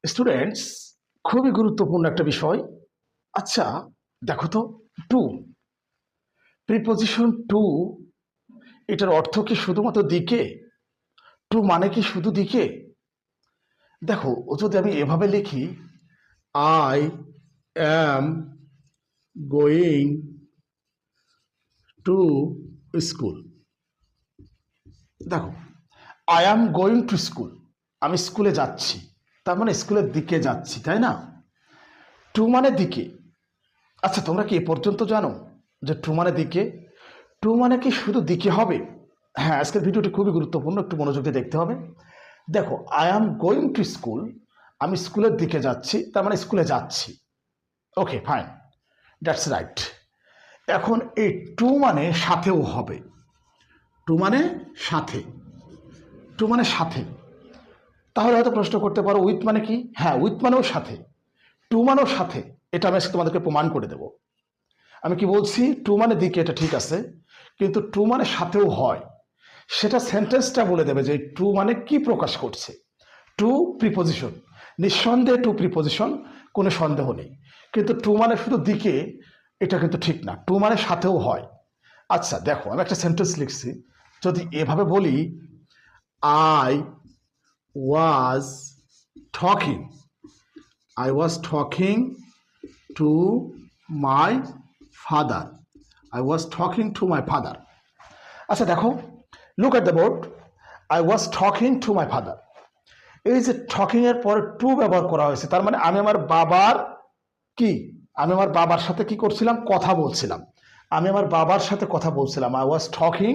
Students, খুবই গুরুত্বপূর্ণ একটা বিষয়। আচ্ছা, দেখো তো, টু, প্রিপোজিশন টু, এটার অর্থ কি শুধুমাত্র দিকে? টু মানে কি শুধু দিকে? দেখো, ও যদি আমি এভাবে লিখি, I am going to school. দেখো, I am going to school, আমি স্কুলে যাচ্ছি, তার মানে স্কুলের দিকে যাচ্ছি, তাই না? টু মানে দিকে। আচ্ছা, তোমরা কি এ পর্যন্ত জানো যে টু মানে দিকে? টু মানে কি শুধু দিকে হবে? হ্যাঁ, আজকের ভিডিওটি খুবই গুরুত্বপূর্ণ, একটু মনোযোগ দিয়ে দেখতে হবে। দেখো, I am going to school, আমি স্কুলের দিকে যাচ্ছি, তার মানে স্কুলে যাচ্ছি। ওকে, ফাইন, দ্যাটস রাইট। এখন এই টু মানে সাথেও হবে। টু মানে সাথে, টু মানে সাথে। তাহলে হয়তো প্রশ্ন করতে পারো, উইথ মানে কি? হ্যাঁ, উইথ মানেও সাথে, টু মানেও সাথে। এটা আমি আজকে তোমাদেরকে প্রমাণ করে দেব। আমি কি বলছি? টু মানে দিকে, এটা ঠিক আছে, কিন্তু টু মানে সাথেও হয়। সেটা সেন্টেন্সটা বলে দেবে যে টু মানে কি প্রকাশ করছে। টু প্রিপোজিশন, নিঃসন্দেহে টু প্রিপোজিশন, কোনো সন্দেহ নেই। কিন্তু টু মানে শুধু দিকে, এটা কিন্তু ঠিক না। টু মানে সাথেও হয়। আচ্ছা দেখো, আমি একটা সেন্টেন্স লিখছি, যদি এভাবে বলি, I was talking, I was talking to my father, I was talking to my father. আচ্ছা দেখো, look at the board, I was talking to my father. এই যে টকিং এর পরে টু ব্যবহার করা হয়েছে, তার মানে আমি আমার বাবার কি, আমি আমার বাবার সাথে কি করছিলাম? কথা বলছিলাম। আমি আমার বাবার সাথে কথা বলছিলাম। I was talking